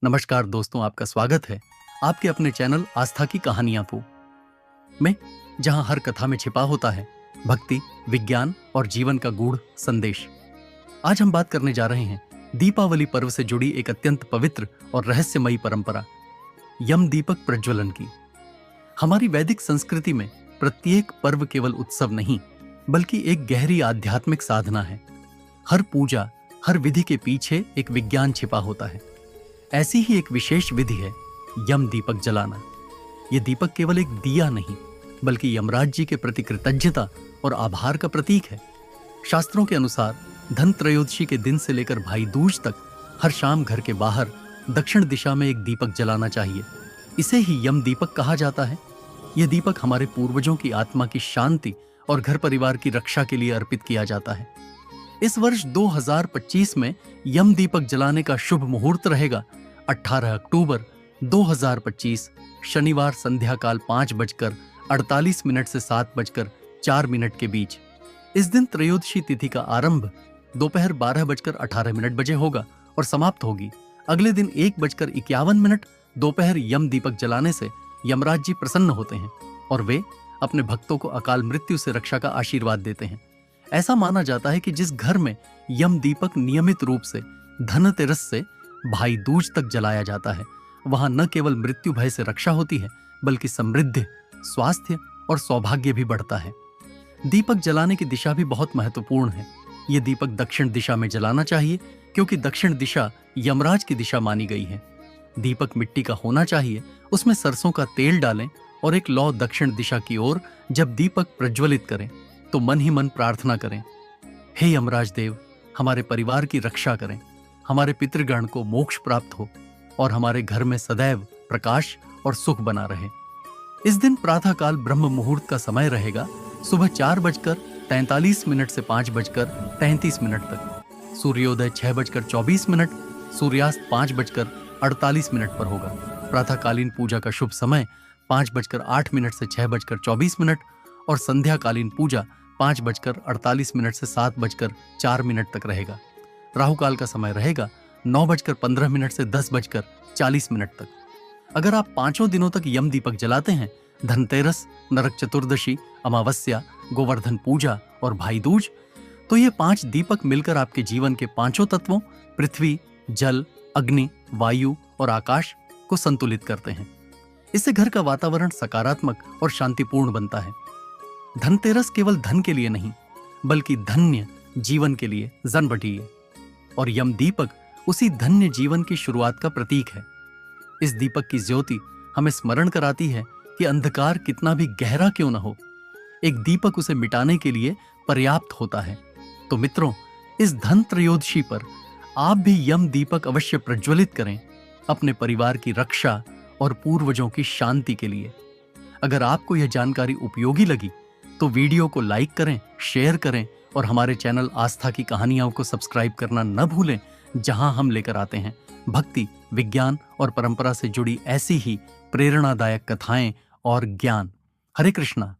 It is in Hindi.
नमस्कार दोस्तों, आपका स्वागत है आपके अपने चैनल आस्था की कहानियां में, जहां हर कथा में छिपा होता है भक्ति, विज्ञान और जीवन का गूढ़ संदेश। आज हम बात करने जा रहे हैं दीपावली पर्व से जुड़ी एक अत्यंत पवित्र और रहस्यमयी परंपरा, यम दीपक प्रज्वलन की। हमारी वैदिक संस्कृति में प्रत्येक पर्व केवल उत्सव नहीं, बल्कि एक गहरी आध्यात्मिक साधना है। हर पूजा, हर विधि के पीछे एक विज्ञान छिपा होता है। ऐसी ही एक विशेष विधि है यम दीपक जलाना। यह दीपक केवल एक दिया नहीं, बल्कि यमराज जी के प्रति कृतज्ञता और आभार का प्रतीक है। शास्त्रों के अनुसार धन त्रयोदशी के दिन से लेकर भाई दूज तक हर शाम घर के बाहर दक्षिण दिशा में एक दीपक जलाना चाहिए। इसे ही यम दीपक कहा जाता है। यह दीपक हमारे पूर्वजों की आत्मा की शांति और घर परिवार की रक्षा के लिए अर्पित किया जाता है। इस वर्ष 2025 में यम दीपक जलाने का शुभ मुहूर्त रहेगा 18 अक्टूबर 2025 शनिवार संध्या काल 5:48 से 7:04 के बीच। इस दिन त्रयोदशी तिथि का आरंभ दोपहर 12:18 बजे होगा और समाप्त होगी अगले दिन 1:51 दोपहर। यम दीपक जलाने से यमराज जी प्रसन्न होते हैं और वे अपने भक्तों को अकाल मृत्यु से रक्षा का आशीर्वाद देते हैं। ऐसा माना जाता है कि जिस घर में यम दीपक नियमित रूप से धनतेरस से भाई दूज तक जलाया जाता है, वहां न केवल मृत्यु भय से रक्षा होती है, बल्कि समृद्धि, स्वास्थ्य और सौभाग्य भी बढ़ता है। दीपक जलाने की दिशा भी बहुत महत्वपूर्ण है। यह दीपक दक्षिण दिशा में जलाना चाहिए, क्योंकि दक्षिण दिशा यमराज की दिशा मानी गई है। दीपक मिट्टी का होना चाहिए, उसमें सरसों का तेल डालें और एक लौ दक्षिण दिशा की ओर जब दीपक प्रज्वलित करें तो मन ही मन प्रार्थना करें, हे यमराज देव, हमारे परिवार की रक्षा करें, हमारे पितृगण को मोक्ष प्राप्त हो और हमारे घर में सदैव प्रकाश और सुख बना रहे। इस दिन प्रातःकाल ब्रह्म मुहूर्त का समय रहेगा, सुबह 4:43 से 5:33 तक। सूर्योदय 6:24, सूर्यास्त 5:48 पर होगा। प्रातःकालीन पूजा का शुभ समय 5:08 से 6:24 और संध्याकालीन पूजा 5:48 से 7:04 तक रहेगा। राहु काल का समय रहेगा 9:15 से 10:40 तक। अगर आप 5 दिनों तक यम दीपक जलाते हैं, धनतेरस, नरक चतुर्दशी, अमावस्या, गोवर्धन पूजा और भाई दूज, तो ये 5 दीपक मिलकर आपके जीवन के 5 तत्वों पृथ्वी, जल, अग्नि, वायु और आकाश को संतुलित करते हैं। इससे घर का वातावरण सकारात्मक और शांतिपूर्ण बनता है। धनतेरस केवल धन के लिए नहीं, बल्कि धन्य जीवन के लिए जन बटिए, और यम दीपक उसी धन्य जीवन की शुरुआत का प्रतीक है। इस दीपक की ज्योति हमें स्मरण कराती है कि अंधकार कितना भी गहरा क्यों न हो, एक दीपक उसे मिटाने के लिए पर्याप्त होता है। तो मित्रों, इस धन त्रयोदशी पर आप भी यम दीपक अवश्य प्रज्वलित करें, अपने परिवार की रक्षा और पूर्वजों की शांति के लिए। अगर आपको यह जानकारी उपयोगी लगी तो वीडियो को लाइक करें, शेयर करें और हमारे चैनल आस्था की कहानियों को सब्सक्राइब करना न भूलें, जहां हम लेकर आते हैं भक्ति, विज्ञान और परंपरा से जुड़ी ऐसी ही प्रेरणादायक कथाएं और ज्ञान। हरे कृष्णा।